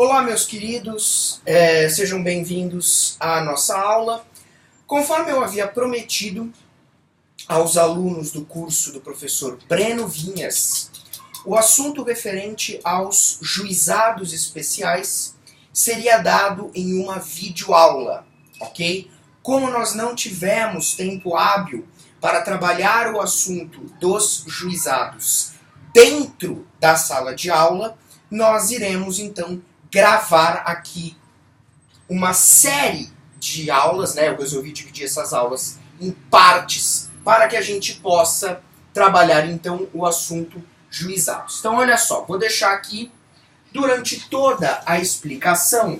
Olá, meus queridos, sejam bem-vindos à nossa aula. Conforme eu havia prometido aos alunos do curso do professor Breno Vinhas, o assunto referente aos juizados especiais seria dado em uma videoaula, ok? Como nós não tivemos tempo hábil para trabalhar o assunto dos juizados dentro da sala de aula, nós iremos então gravar aqui uma série de aulas, né? Eu resolvi dividir essas aulas em partes para que a gente possa trabalhar então o assunto juizados. Então olha só, vou deixar aqui durante toda a explicação,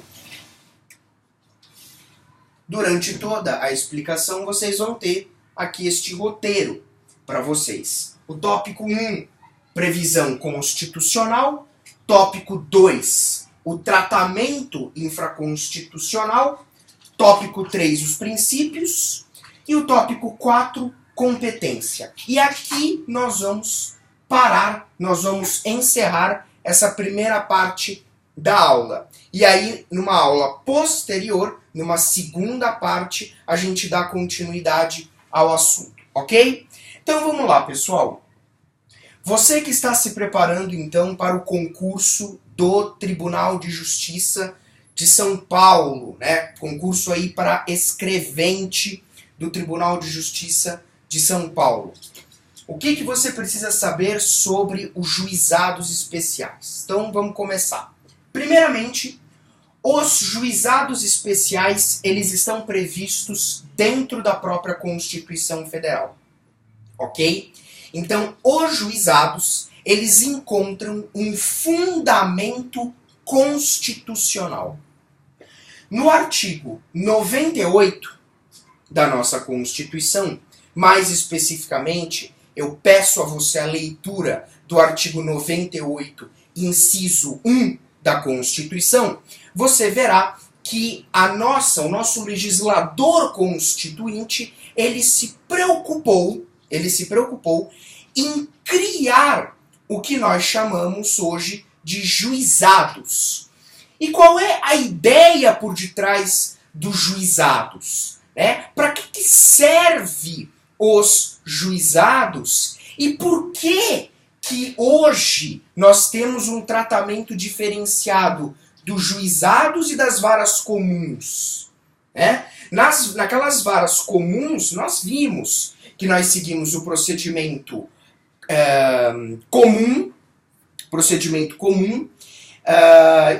vocês vão ter aqui este roteiro para vocês. O tópico 1, previsão constitucional. Tópico 2, o tratamento infraconstitucional. Tópico 3, os princípios. E o tópico 4, competência. E aqui nós vamos parar, nós vamos encerrar essa primeira parte da aula. E aí, numa aula posterior, numa segunda parte, a gente dá continuidade ao assunto, ok? Então vamos lá, pessoal. Você que está se preparando, então, para o concurso do Tribunal de Justiça de São Paulo, né? Concurso aí para escrevente do Tribunal de Justiça de São Paulo. O que você precisa saber sobre os juizados especiais? Então, vamos começar. Primeiramente, os juizados especiais, eles estão previstos dentro da própria Constituição Federal, ok? Então, os juizados, eles encontram um fundamento constitucional. No artigo 98 da nossa Constituição, mais especificamente, eu peço a você a leitura do artigo 98, inciso 1 da Constituição, você verá que o nosso legislador constituinte, ele se preocupou em criar o que nós chamamos hoje de juizados. E qual é a ideia por detrás dos juizados? Para que serve os juizados e por que hoje nós temos um tratamento diferenciado dos juizados e das varas comuns? Naquelas varas comuns, nós vimos que nós seguimos o procedimento comum,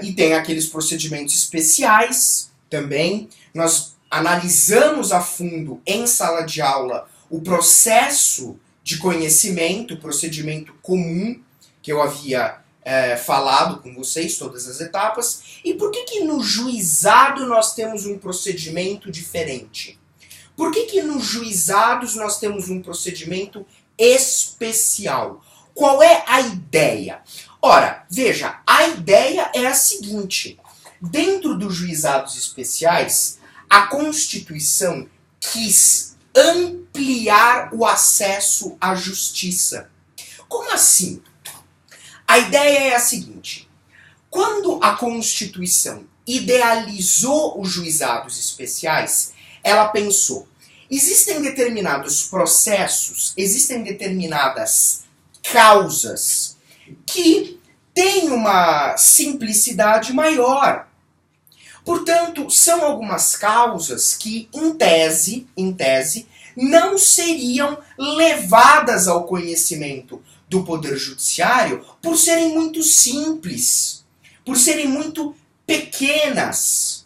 e tem aqueles procedimentos especiais também. Nós analisamos a fundo em sala de aula o processo de conhecimento, o procedimento comum, que eu havia falado com vocês, todas as etapas. E por que no juizado nós temos um procedimento diferente? Por que nos juizados nós temos um procedimento especial? Qual é a ideia? Ora, veja, a ideia é a seguinte. Dentro dos juizados especiais, a Constituição quis ampliar o acesso à justiça. Como assim? A ideia é a seguinte. Quando a Constituição idealizou os juizados especiais, ela pensou, existem determinados processos, existem determinadas causas que têm uma simplicidade maior. Portanto, são algumas causas que, em tese, não seriam levadas ao conhecimento do Poder Judiciário por serem muito simples, por serem muito pequenas.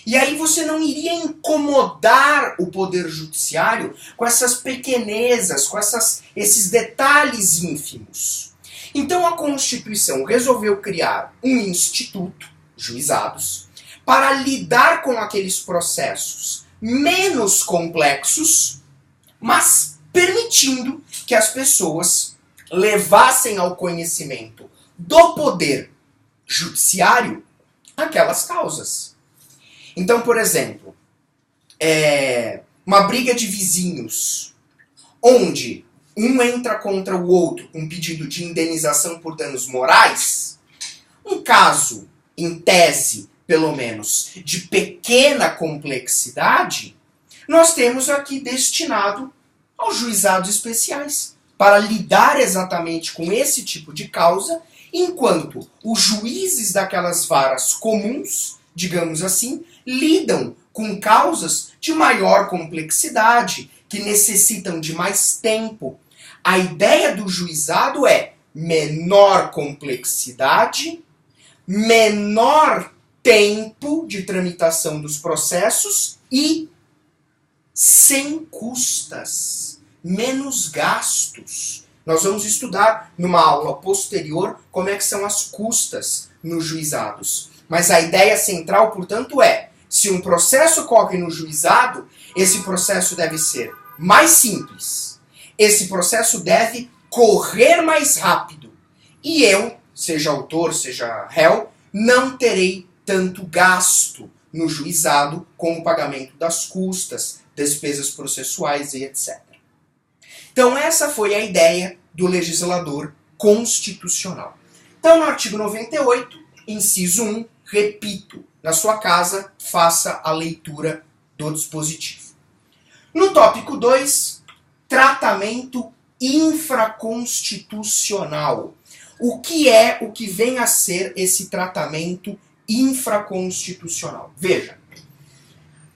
E aí você não iria incomodar o Poder Judiciário com essas pequenezas, com esses detalhes ínfimos. Então a Constituição resolveu criar um instituto, juizados, para lidar com aqueles processos menos complexos, mas permitindo que as pessoas levassem ao conhecimento do Poder Judiciário aquelas causas. Então, por exemplo, uma briga de vizinhos, onde um entra contra o outro com pedido de indenização por danos morais, um caso em tese, pelo menos, de pequena complexidade, nós temos aqui destinado aos juizados especiais, para lidar exatamente com esse tipo de causa, enquanto os juízes daquelas varas comuns, digamos assim, lidam com causas de maior complexidade, que necessitam de mais tempo. A ideia do juizado é menor complexidade, menor tempo de tramitação dos processos e sem custas, menos gastos. Nós vamos estudar numa aula posterior como é que são as custas nos juizados. Mas a ideia central, portanto, é: se um processo corre no juizado, esse processo deve ser mais simples. Esse processo deve correr mais rápido. E eu, seja autor, seja réu, não terei tanto gasto no juizado com o pagamento das custas, despesas processuais e etc. Então essa foi a ideia do legislador constitucional. Então no artigo 98, inciso 1, repito, na sua casa, faça a leitura do dispositivo. No tópico 2, tratamento infraconstitucional. O que é, o que vem a ser esse tratamento infraconstitucional? Veja,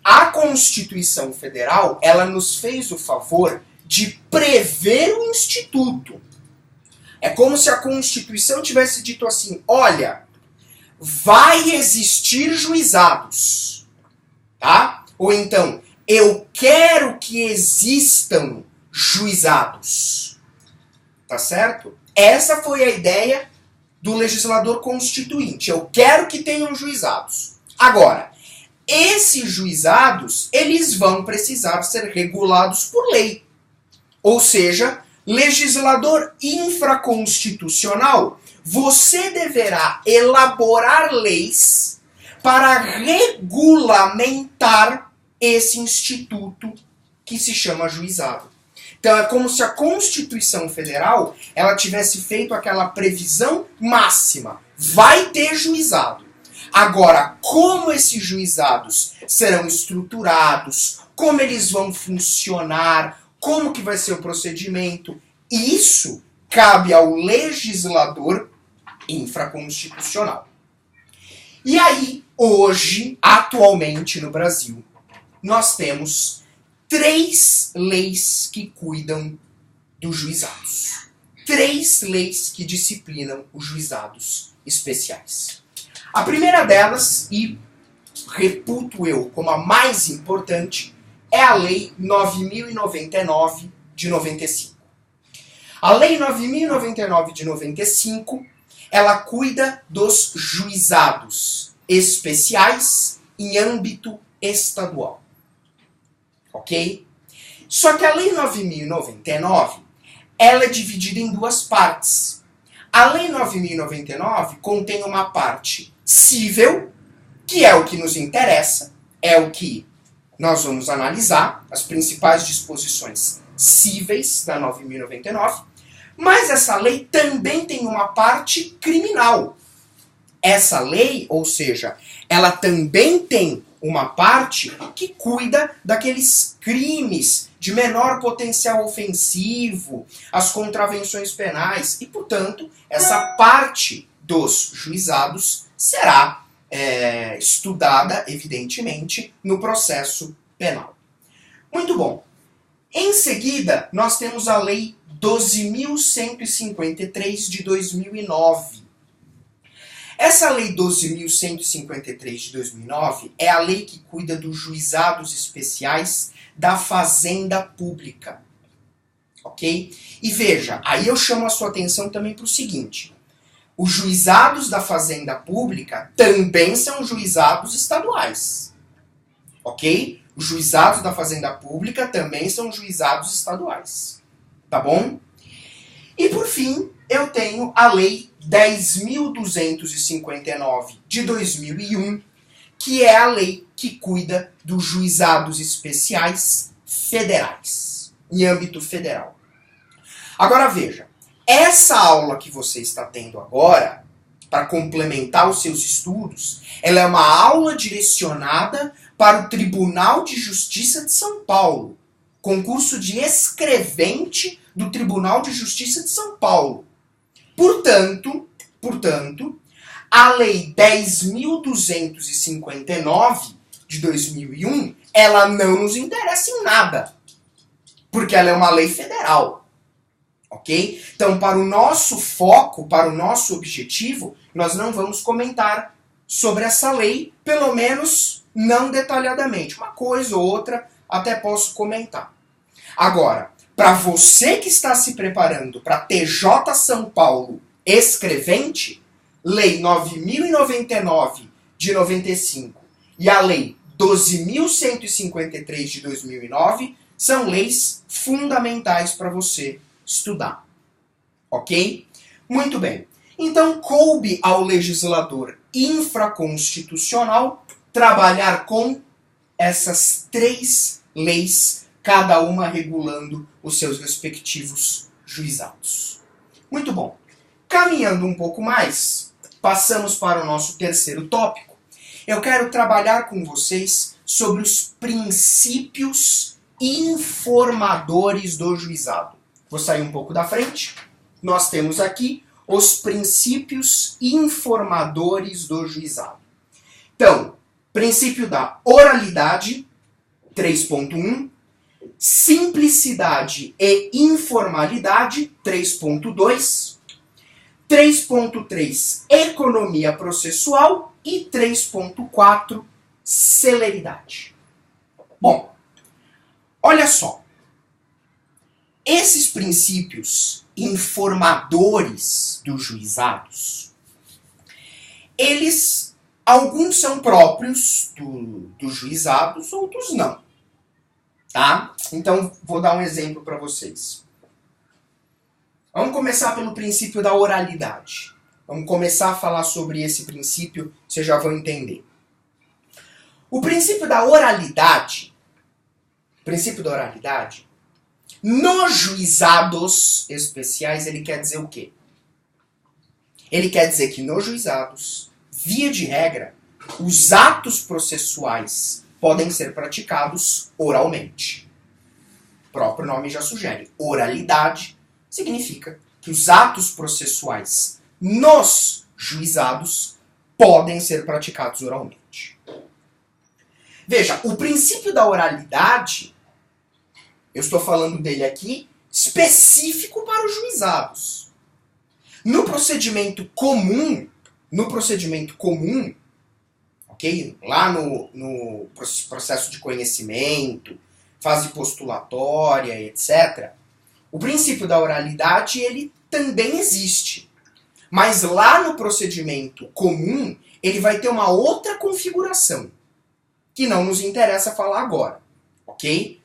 a Constituição Federal, ela nos fez o favor de prever o instituto. É como se a Constituição tivesse dito assim: olha, vai existir juizados, tá? Ou então, eu quero que existam juizados, tá certo? Essa foi a ideia do legislador constituinte. Eu quero que tenham juizados. Agora, esses juizados, eles vão precisar ser regulados por lei. Ou seja, legislador infraconstitucional, você deverá elaborar leis para regulamentar esse instituto que se chama juizado. Então é como se a Constituição Federal ela tivesse feito aquela previsão máxima. Vai ter juizado. Agora, como esses juizados serão estruturados, como eles vão funcionar, como que vai ser o procedimento, isso cabe ao legislador infraconstitucional. E aí, hoje, atualmente no Brasil, nós temos 3 leis que cuidam dos juizados. 3 leis que disciplinam os juizados especiais. A primeira delas, e reputo eu como a mais importante, é a Lei 9.099 de 95. A Lei 9.099 de 95, ela cuida dos juizados especiais em âmbito estadual. Ok? Só que a Lei 9.099, ela é dividida em 2 partes. A Lei 9.099 contém uma parte cível, que é o que nos interessa, é o que nós vamos analisar, as principais disposições cíveis da 9.099, mas essa lei também tem uma parte criminal. Essa lei, ou seja, ela também tem uma parte que cuida daqueles crimes de menor potencial ofensivo, as contravenções penais, e, portanto, essa parte dos juizados será estudada, evidentemente, no processo penal. Muito bom. Em seguida, nós temos a Lei 12.153 de 2009. Essa Lei 12.153 de 2009 é a lei que cuida dos juizados especiais da Fazenda Pública. Ok? E veja, aí eu chamo a sua atenção também para o seguinte: os juizados da Fazenda Pública também são juizados estaduais. Ok? Os juizados da Fazenda Pública também são juizados estaduais. Tá bom? E por fim, eu tenho a Lei 10.259 de 2001, que é a lei que cuida dos juizados especiais federais, em âmbito federal. Agora veja, essa aula que você está tendo agora para complementar os seus estudos, ela é uma aula direcionada para o Tribunal de Justiça de São Paulo, concurso de escrevente do Tribunal de Justiça de São Paulo. Portanto, a Lei 10.259 de 2001, ela não nos interessa em nada, porque ela é uma lei federal. Ok? Então, para o nosso foco, para o nosso objetivo, nós não vamos comentar sobre essa lei, pelo menos não detalhadamente. Uma coisa ou outra até posso comentar. Agora, para você que está se preparando para TJ São Paulo escrevente, Lei 9.099 de 95 e a Lei 12.153 de 2009 são leis fundamentais para você estudar. Ok? Muito bem. Então, coube ao legislador infraconstitucional trabalhar com essas 3 leis, cada uma regulando os seus respectivos juizados. Muito bom. Caminhando um pouco mais, passamos para o nosso terceiro tópico. Eu quero trabalhar com vocês sobre os princípios informadores do juizado. Vou sair um pouco da frente. Nós temos aqui os princípios informadores do juizado. Então, princípio da oralidade, 3.1, simplicidade e informalidade, 3.2, 3.3, economia processual e 3.4, celeridade. Bom, olha só. Esses princípios informadores dos juizados, alguns são próprios dos juizados, outros não. Tá? Então, vou dar um exemplo para vocês. Vamos começar pelo princípio da oralidade. Vamos começar a falar sobre esse princípio, vocês já vão entender. O princípio da oralidade, nos juizados especiais, ele quer dizer o quê? Ele quer dizer que nos juizados, via de regra, os atos processuais podem ser praticados oralmente. O próprio nome já sugere. Oralidade significa que os atos processuais nos juizados podem ser praticados oralmente. Veja, o princípio da oralidade, eu estou falando dele aqui, específico para os juizados. No procedimento comum, ok? Lá no processo de conhecimento, fase postulatória, etc., o princípio da oralidade, ele também existe. Mas lá no procedimento comum, ele vai ter uma outra configuração, que não nos interessa falar agora, ok?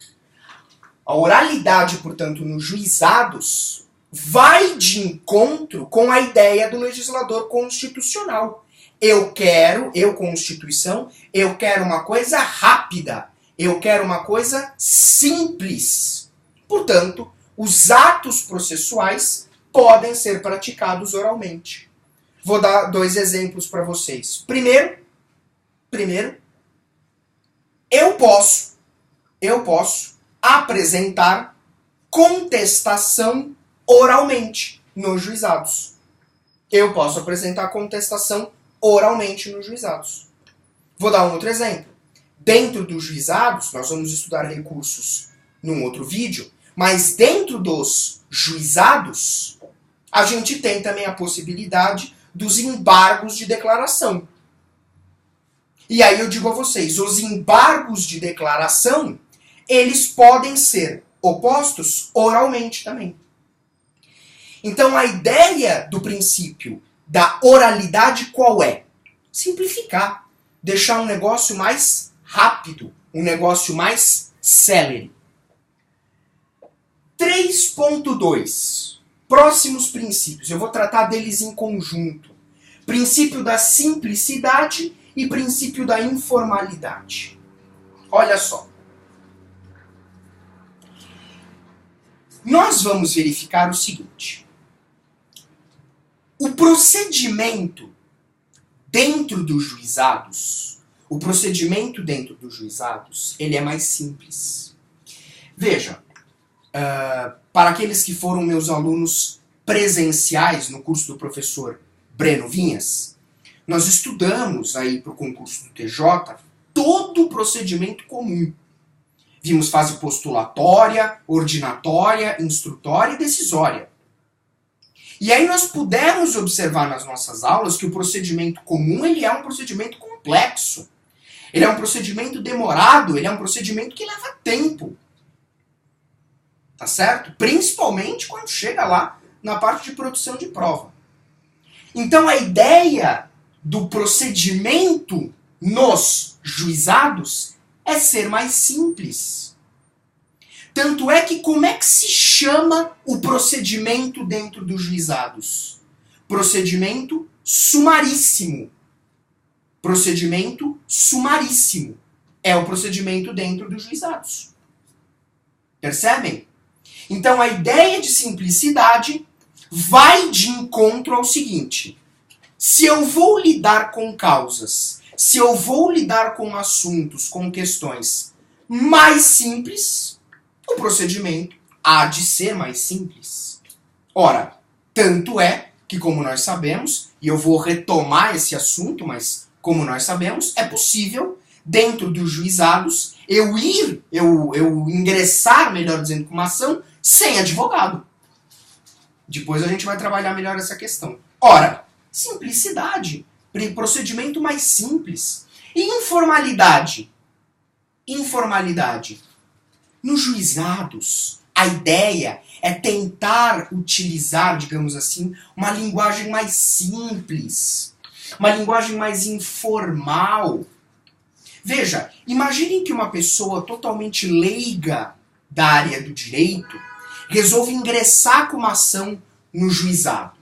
A oralidade, portanto, nos juizados, vai de encontro com a ideia do legislador constitucional. Constituição, eu quero uma coisa rápida, eu quero uma coisa simples. Portanto, os atos processuais podem ser praticados oralmente. Vou dar 2 exemplos para vocês. Primeiro, eu posso apresentar contestação oralmente nos juizados. Eu posso apresentar contestação oralmente nos juizados. Vou dar um outro exemplo. Dentro dos juizados, nós vamos estudar recursos num outro vídeo, mas dentro dos juizados, a gente tem também a possibilidade dos embargos de declaração. E aí eu digo a vocês, os embargos de declaração, eles podem ser opostos oralmente também. Então a ideia do princípio da oralidade qual é? Simplificar. Deixar um negócio mais rápido, um negócio mais célere. 3.2. Próximos princípios. Eu vou tratar deles em conjunto. Princípio da simplicidade e princípio da informalidade. Olha só. Nós vamos verificar o seguinte. O procedimento dentro dos juizados, o procedimento dentro dos juizados, ele é mais simples. Veja, para aqueles que foram meus alunos presenciais no curso do professor Breno Vinhas, nós estudamos aí para o concurso do TJ todo o procedimento comum. Vimos fase postulatória, ordinatória, instrutória e decisória. E aí nós pudemos observar nas nossas aulas que o procedimento comum ele é um procedimento complexo. Ele é um procedimento demorado, ele é um procedimento que leva tempo. Tá certo? Principalmente quando chega lá na parte de produção de prova. Então a ideia do procedimento nos juizados é ser mais simples. Tanto é que como é que se chama o procedimento dentro dos juizados? Procedimento sumaríssimo. Procedimento sumaríssimo. É o procedimento dentro dos juizados. Percebem? Então a ideia de simplicidade vai de encontro ao seguinte: se eu vou lidar com causas, se eu vou lidar com assuntos, com questões mais simples, o procedimento há de ser mais simples. Ora, tanto é que, como nós sabemos, e eu vou retomar esse assunto, mas como nós sabemos, é possível, dentro dos juizados, eu ingressar, melhor dizendo, com uma ação sem advogado. Depois a gente vai trabalhar melhor essa questão. Ora, simplicidade, procedimento mais simples. E informalidade? Informalidade. Nos juizados, a ideia é tentar utilizar, digamos assim, uma linguagem mais simples, uma linguagem mais informal. Veja, imaginem que uma pessoa totalmente leiga da área do direito resolve ingressar com uma ação no juizado.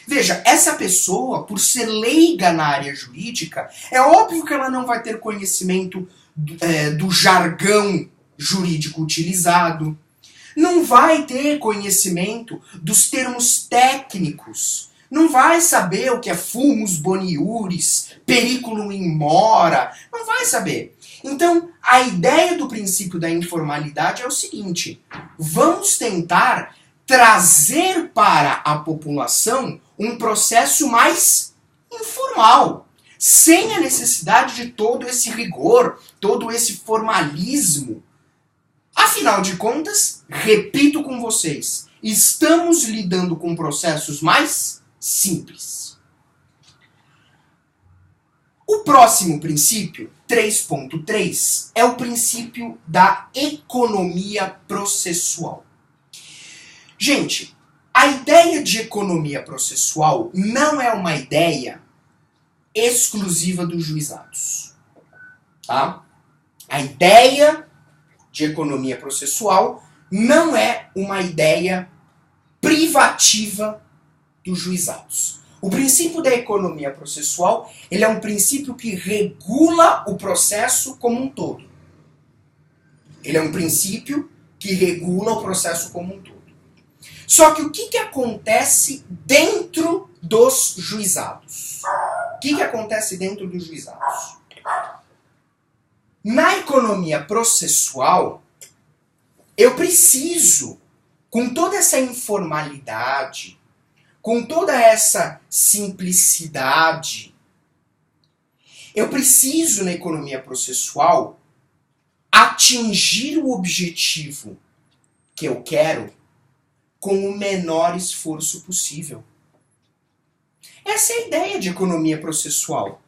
Veja, essa pessoa, por ser leiga na área jurídica, é óbvio que ela não vai ter conhecimento do jargão jurídico utilizado, não vai ter conhecimento dos termos técnicos, não vai saber o que é fumus boniuris, periculum in mora, não vai saber. Então, a ideia do princípio da informalidade é o seguinte: vamos tentar trazer para a população um processo mais informal, sem a necessidade de todo esse rigor, todo esse formalismo. Afinal de contas, repito com vocês, estamos lidando com processos mais simples. O próximo princípio, 3.3, é o princípio da economia processual. Gente, a ideia de economia processual não é uma ideia exclusiva dos juizados. Tá? A ideia de economia processual não é uma ideia privativa dos juizados. O princípio da economia processual, ele é um princípio que regula o processo como um todo. Ele é um princípio que regula o processo como um todo. Só que o que acontece dentro dos juizados? O que acontece dentro dos juizados? Na economia processual, eu preciso, com toda essa informalidade, com toda essa simplicidade, eu preciso, na economia processual, atingir o objetivo que eu quero com o menor esforço possível. Essa é a ideia de economia processual.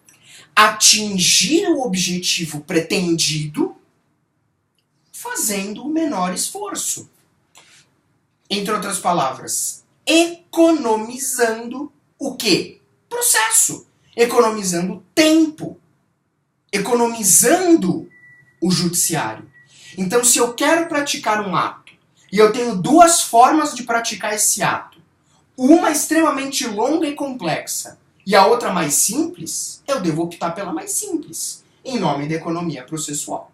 Atingir o objetivo pretendido fazendo o menor esforço. Entre outras palavras, economizando o quê? Processo. Economizando tempo. Economizando o judiciário. Então, se eu quero praticar um ato, e eu tenho duas formas de praticar esse ato, uma extremamente longa e complexa, e a outra mais simples, eu devo optar pela mais simples, em nome da economia processual.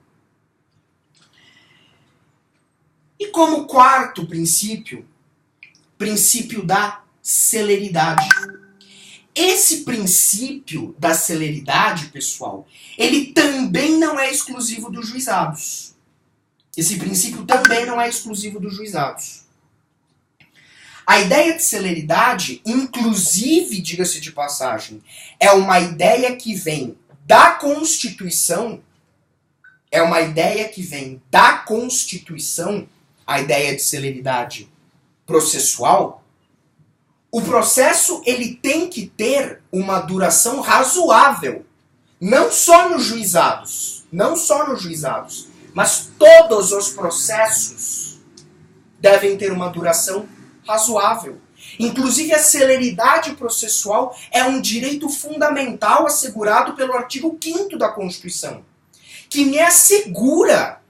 E como quarto princípio, princípio da celeridade. esse princípio da celeridade, pessoal, ele também não é exclusivo dos juizados. Esse princípio também não é exclusivo dos juizados. A ideia de celeridade, inclusive, diga-se de passagem, é uma ideia que vem da Constituição, a ideia de celeridade processual. O processo ele tem que ter uma duração razoável, não só nos juizados, mas todos os processos devem ter uma duração razoável. Inclusive a celeridade processual é um direito fundamental assegurado pelo artigo 5º da Constituição, que me assegura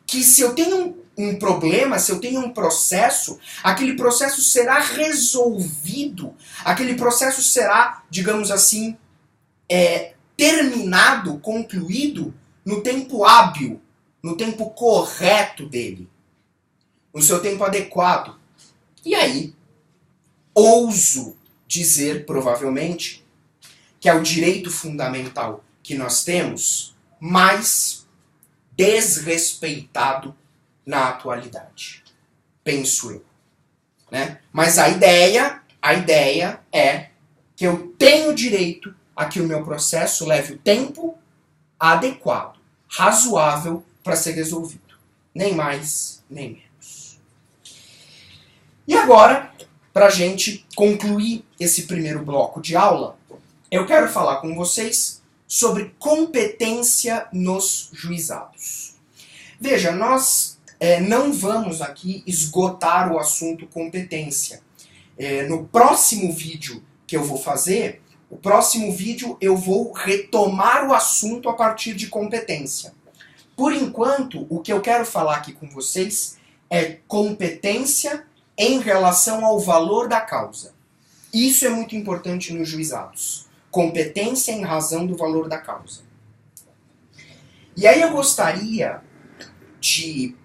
que se eu tenho um problema, se eu tenho um processo, aquele processo será resolvido, aquele processo será, digamos assim, terminado, concluído no tempo hábil, no tempo correto dele, no seu tempo adequado. E aí, ouso dizer, provavelmente, que é o direito fundamental que nós temos mais desrespeitado na atualidade. Penso eu. Né? Mas a ideia é que eu tenho direito a que o meu processo leve o tempo adequado, razoável para ser resolvido. Nem mais, nem menos. E agora, para a gente concluir esse primeiro bloco de aula, eu quero falar com vocês sobre competência nos juizados. Veja, nós não vamos aqui esgotar o assunto competência. No próximo vídeo que eu vou fazer, eu vou retomar o assunto a partir de competência. Por enquanto, o que eu quero falar aqui com vocês é competência em relação ao valor da causa. Isso é muito importante nos juizados. Competência em razão do valor da causa. E aí eu gostaria de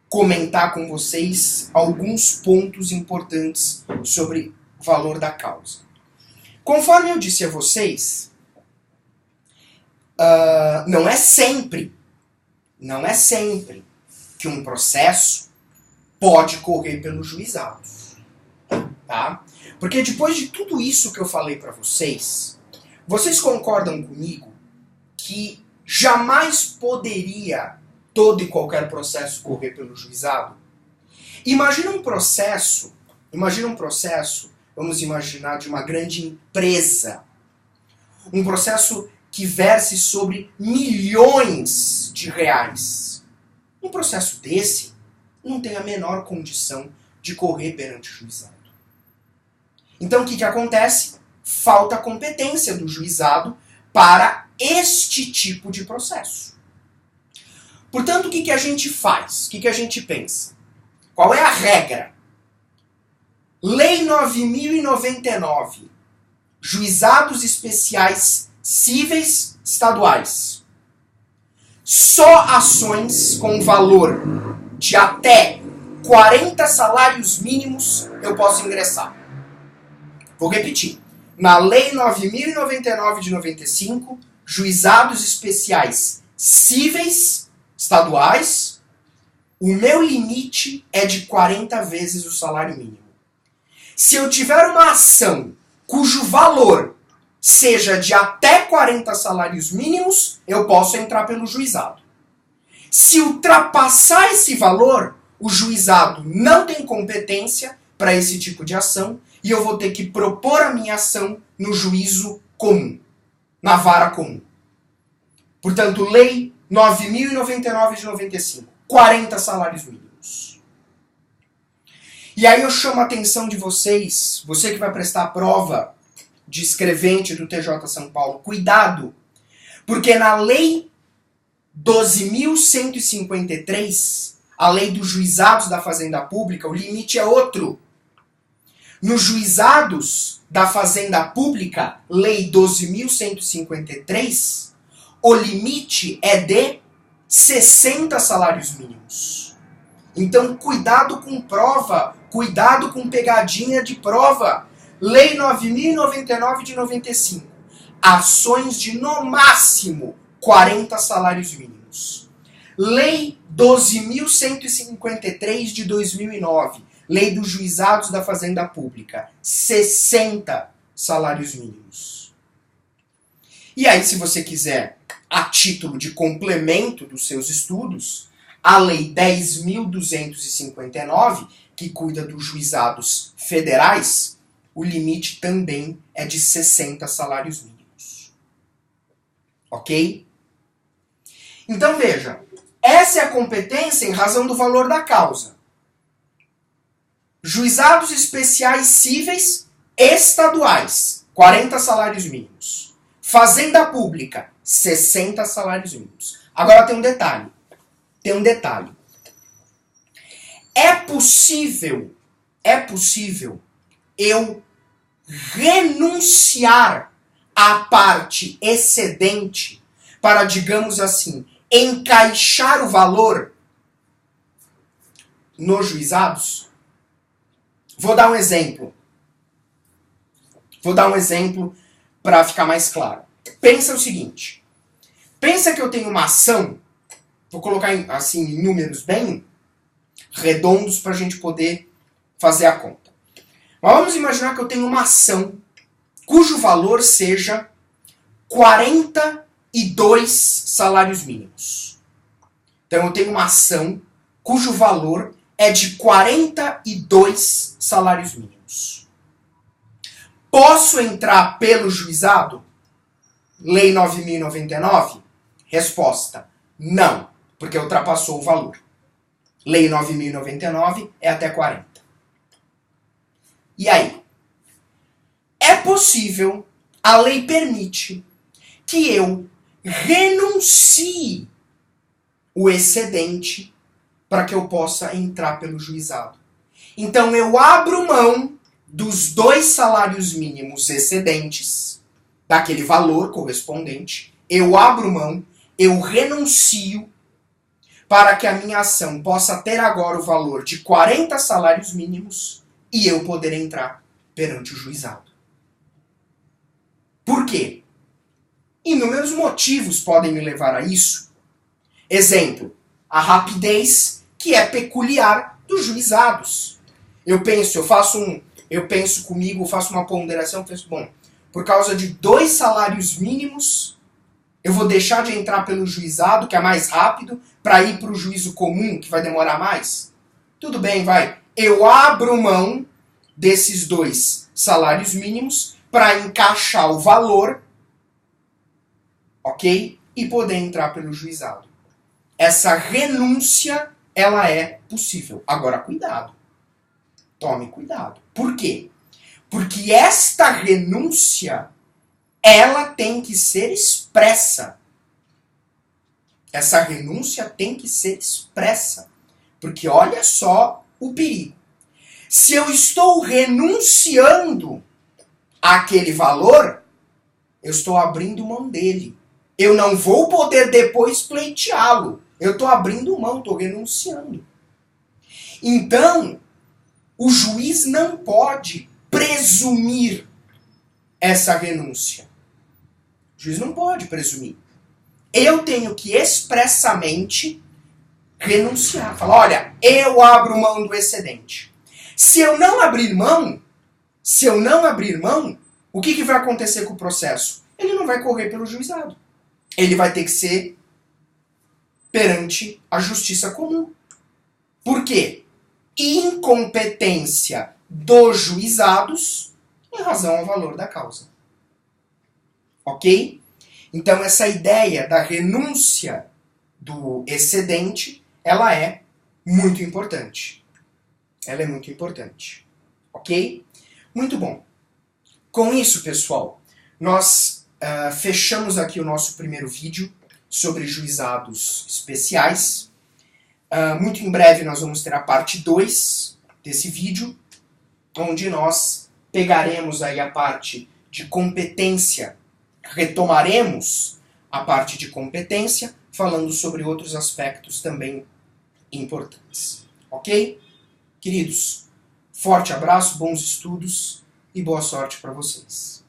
comentar com vocês alguns pontos importantes sobre o valor da causa. Conforme eu disse a vocês, não é sempre que um processo pode correr pelos juizados, tá? Porque depois de tudo isso que eu falei para vocês, vocês concordam comigo que jamais poderia todo e qualquer processo correr pelo juizado? Imagina um processo, vamos imaginar de uma grande empresa, um processo que verse sobre milhões de reais. Um processo desse não tem a menor condição de correr perante o juizado. Então o que acontece? Falta competência do juizado para este tipo de processo. Portanto, o que a gente faz? O que a gente pensa? Qual é a regra? Lei 9.099, juizados especiais cíveis estaduais. Só ações com valor de até 40 salários mínimos eu posso ingressar. Vou repetir. Na Lei 9.099 de 95, juizados especiais cíveis estaduais, o meu limite é de 40 vezes o salário mínimo. Se eu tiver uma ação cujo valor seja de até 40 salários mínimos, eu posso entrar pelo juizado. Se ultrapassar esse valor, o juizado não tem competência para esse tipo de ação e eu vou ter que propor a minha ação no juízo comum, na vara comum. Portanto, Lei 9.099 de 95, 40 salários mínimos. E aí eu chamo a atenção de vocês, você que vai prestar a prova de escrevente do TJ São Paulo, cuidado, porque na Lei 12.153, a Lei dos Juizados da Fazenda Pública, o limite é outro. Nos juizados da Fazenda Pública, Lei 12.153, o limite é de 60 salários mínimos. Então, cuidado com prova, cuidado com pegadinha de prova. Lei 9.099 de 95. Ações de no máximo 40 salários mínimos. Lei 12.153 de 2009. Lei dos Juizados da Fazenda Pública. 60 salários mínimos. E aí, se você quiser, a título de complemento dos seus estudos, a Lei 10.259, que cuida dos juizados federais, o limite também é de 60 salários mínimos. Ok? Então veja, essa é a competência em razão do valor da causa. Juizados especiais cíveis estaduais, 40 salários mínimos. Fazenda Pública, 60 salários mínimos. Agora tem um detalhe. É possível eu renunciar à parte excedente para, digamos assim, encaixar o valor nos juizados? Vou dar um exemplo para ficar mais claro. Pensa o seguinte. Pensa que eu tenho uma ação, vou colocar assim em números bem redondos para a gente poder fazer a conta. Mas vamos imaginar que eu tenho uma ação cujo valor seja 42 salários mínimos. Então eu tenho uma ação cujo valor é de 42 salários mínimos. Posso entrar pelo juizado? Lei 9.099? Resposta: não, porque ultrapassou o valor. Lei 9.099 é até 40. E aí? É possível, a lei permite, que eu renuncie o excedente para que eu possa entrar pelo juizado. Então eu abro mão dos 2 salários mínimos excedentes, daquele valor correspondente, eu abro mão, eu renuncio para que a minha ação possa ter agora o valor de 40 salários mínimos e eu poder entrar perante o juizado. Por quê? Inúmeros motivos podem me levar a isso. Exemplo, a rapidez que é peculiar dos juizados. Eu penso comigo, faço uma ponderação, penso, bom, por causa de 2 salários mínimos, eu vou deixar de entrar pelo juizado, que é mais rápido, para ir para o juízo comum, que vai demorar mais? Tudo bem, vai. Eu abro mão desses 2 salários mínimos para encaixar o valor, ok? E poder entrar pelo juizado. Essa renúncia, ela é possível. Agora, cuidado. Tome cuidado. Por quê? Porque esta renúncia, ela tem que ser expressa. Essa renúncia tem que ser expressa. Porque olha só o perigo. Se eu estou renunciando àquele valor, eu estou abrindo mão dele. Eu não vou poder depois pleiteá-lo. Eu estou abrindo mão, estou renunciando. Então, o juiz não pode presumir essa renúncia. O juiz não pode presumir. Eu tenho que expressamente renunciar. Falar, olha, eu abro mão do excedente. Se eu não abrir mão, o que vai acontecer com o processo? Ele não vai correr pelo juizado. Ele vai ter que ser perante a justiça comum. Por quê? Incompetência dos juizados em razão ao valor da causa. Ok? Então essa ideia da renúncia do excedente, ela é muito importante. Ela é muito importante. Ok? Muito bom. Com isso, pessoal, nós fechamos aqui o nosso primeiro vídeo sobre juizados especiais. Muito em breve nós vamos ter a parte 2 desse vídeo, onde nós pegaremos aí a parte de competência, retomaremos a parte de competência, falando sobre outros aspectos também importantes. Ok? Queridos, forte abraço, bons estudos e boa sorte para vocês.